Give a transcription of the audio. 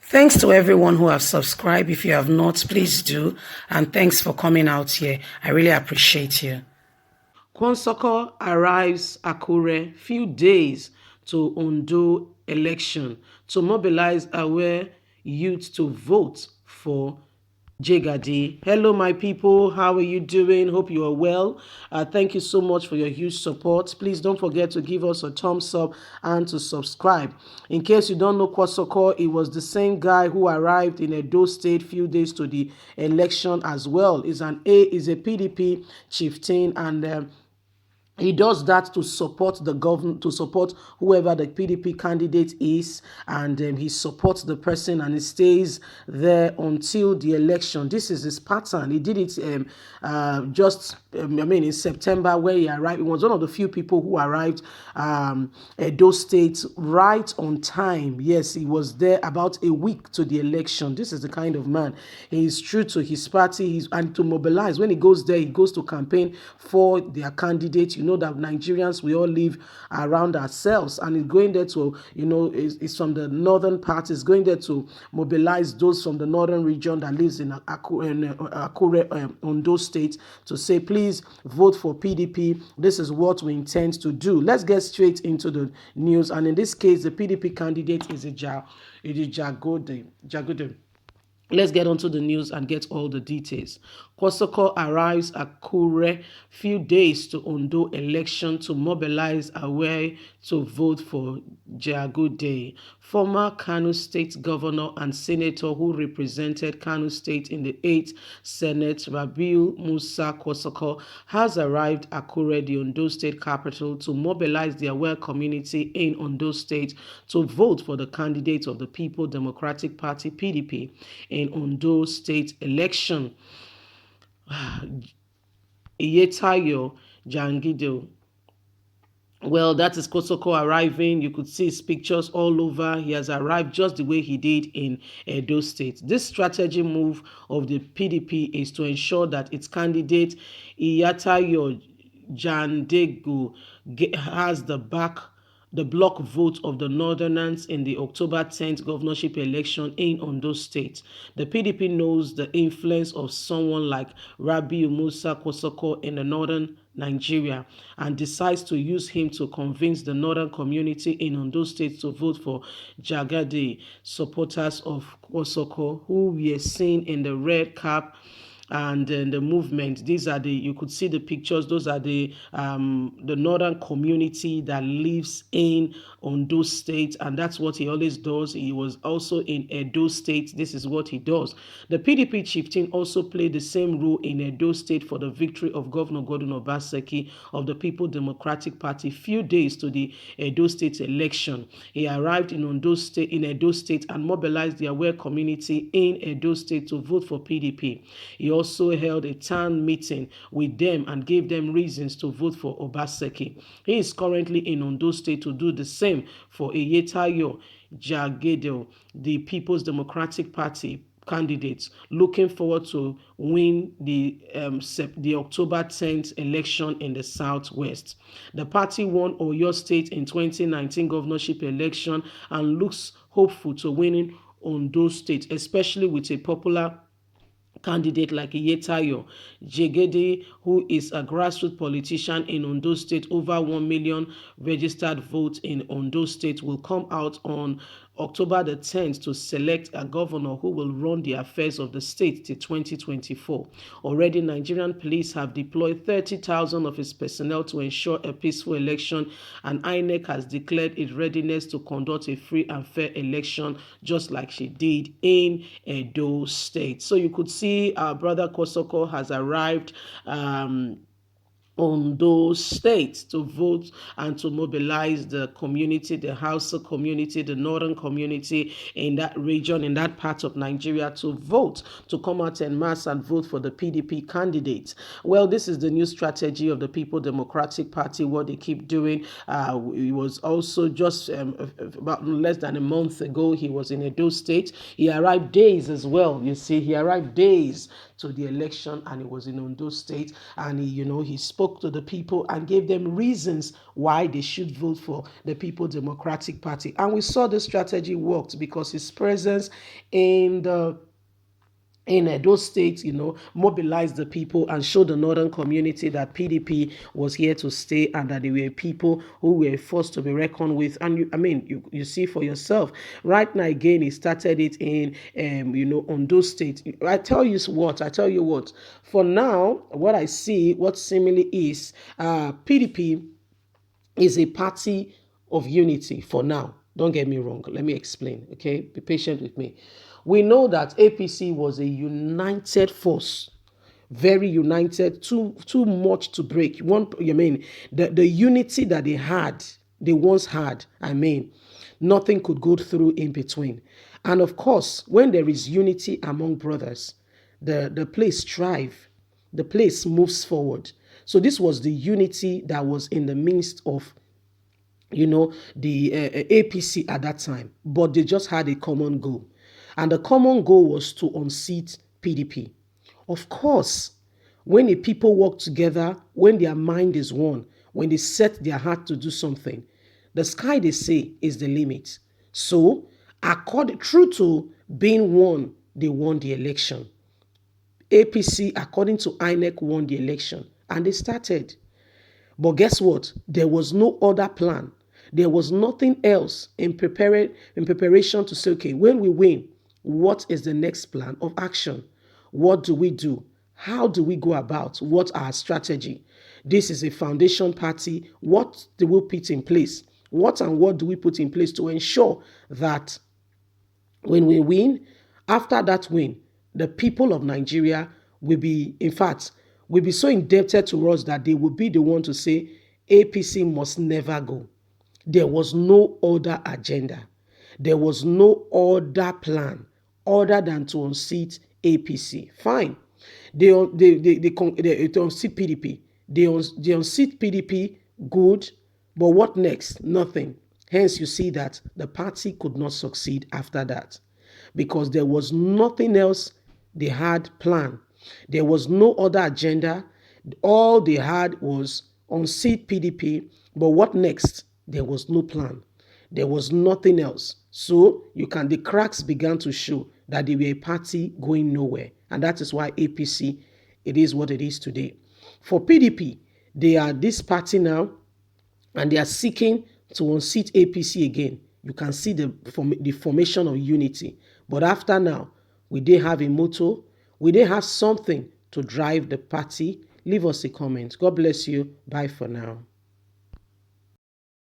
Thanks to everyone who have subscribed. If you have not, please do. And thanks for coming out here. I really appreciate you. Kwankwaso arrives Akure few days to Ondo election to mobilize aware youth to vote for Jegadi. Hello, my people. How are you doing? Hope you are well. Thank you so much for your huge support. Please don't forget to give us a thumbs up and to subscribe. In case you don't know Kwankwaso, it was the same guy who arrived in Edo State few days to the election as well. Is a PDP chieftain, and he does that to support the government, to support whoever the PDP candidate is, and he supports the person and he stays there until the election. This is his pattern. He did it in September, where he arrived. He was one of the few people who arrived Edo State right on time. Yes, he was there about a week to the election. This is the kind of man. He is true to his party and to mobilize. When he goes there, he goes to campaign for their candidate. You know that Nigerians, we all live around ourselves, and he's going there to, it's from the northern part. He's going there to mobilize those from the northern region that lives in Akure, Ondo State, to say, please vote for PDP. This is what we intend to do. Let's get straight into the news. And in this case, the PDP candidate is Jagode. Let's get onto the news and get all the details. Kwankwaso arrives at Akure few days to Ondo election to mobilize aware to vote for Jagode. Former Kano State Governor and Senator who represented Kano State in the 8th Senate, Rabiu Musa Kwankwaso, has arrived at Akure, the Ondo State capital, to mobilize the aware community in Ondo State to vote for the candidate of the People Democratic Party (PDP) in Ondo State election. Iyetayo Jangido. Well, that is Kwankwaso arriving. You could see his pictures all over. He has arrived just the way he did in Edo State. This strategy move of the PDP is to ensure that its candidate, Iyetayo Jangido, has the block vote of the Northerners in the October 10th governorship election in Ondo State. The PDP knows the influence of someone like Rabiu Musa Kwankwaso in the northern Nigeria and decides to use him to convince the northern community in Ondo State to vote for Jagade. Supporters of Kwankwaso, who we are seeing in the red cap and the movement. These are you could see the pictures. Those are the northern community that lives in Ondo State, and that's what he always does. He was also in Edo State. This is what he does. The PDP chieftain also played the same role in Edo State for the victory of Governor Godwin Obaseki of the People Democratic Party few days to the Edo State election. He arrived in Edo State and mobilized the aware community in Edo State to vote for PDP. He also held a town meeting with them and gave them reasons to vote for Obaseki. He is currently in Ondo State to do the same for Iyetayo Jagede, the People's Democratic Party candidates, looking forward to win the October 10th election in the Southwest. The party won Oyo State in 2019 governorship election and looks hopeful to winning Ondo State, especially with a popular candidate like Iyetayo Jagede, who is a grassroots politician in Ondo State. Over 1 million registered votes in Ondo State will come out on October the 10th to select a governor who will run the affairs of the state till 2024. Already, Nigerian police have deployed 30,000 of its personnel to ensure a peaceful election, and INEC has declared its readiness to conduct a free and fair election, just like she did in Edo State. So you could see our brother Kwankwaso has arrived Ondo State to vote and to mobilize the community, the Hausa community, the northern community in that region, in that part of Nigeria, to vote, to come out en masse and vote for the PDP candidate. Well, this is the new strategy of the People Democratic Party, what they keep doing. It was also just about less than a month ago, he was in Edo State. He arrived days as well. You see, he arrived days to the election, and it was in Ondo State. And he spoke to the people and gave them reasons why they should vote for the People Democratic Party. And we saw the strategy worked because his presence in those states, mobilized the people and showed the northern community that PDP was here to stay and that they were people who were forced to be reckoned with. And you see for yourself. Right now, again, he started it in, on those states. I tell you what. For now, what I see, what seemingly is PDP is a party of unity for now. Don't get me wrong. Let me explain, okay? Be patient with me. We know that APC was a united force, very united, too much to break. The unity that they once had, nothing could go through in between. And of course, when there is unity among brothers, the place thrives, the place moves forward. So this was the unity that was in the midst of the APC at that time, but they just had a common goal. And the common goal was to unseat PDP. Of course, when the people work together, when their mind is one, when they set their heart to do something, the sky, they say, is the limit. So, true to being one, they won the election. APC, according to INEC, won the election. And they started. But guess what? There was no other plan. There was nothing else in preparation to say, okay, when we win, what is the next plan of action? What do we do? How do we go about? What's our strategy? This is a foundation party. What do we put in place? What do we put in place to ensure that when we win, after that win, the people of Nigeria will be, in fact, will be so indebted to us that they will be the one to say APC must never go. There was no other agenda. There was no other plan other than to unseat APC. Fine. They unseat PDP. They unseat PDP, good. But what next? Nothing. Hence, you see that the party could not succeed after that because there was nothing else they had planned. There was no other agenda. All they had was unseat PDP. But what next? There was no plan. There was nothing else. So the cracks began to show that they were a party going nowhere. And that is why APC, it is what it is today. For PDP, they are this party now, and they are seeking to unseat APC again. You can see the formation of unity. But after now, we did have a motto. We did have something to drive the party. Leave us a comment. God bless you. Bye for now.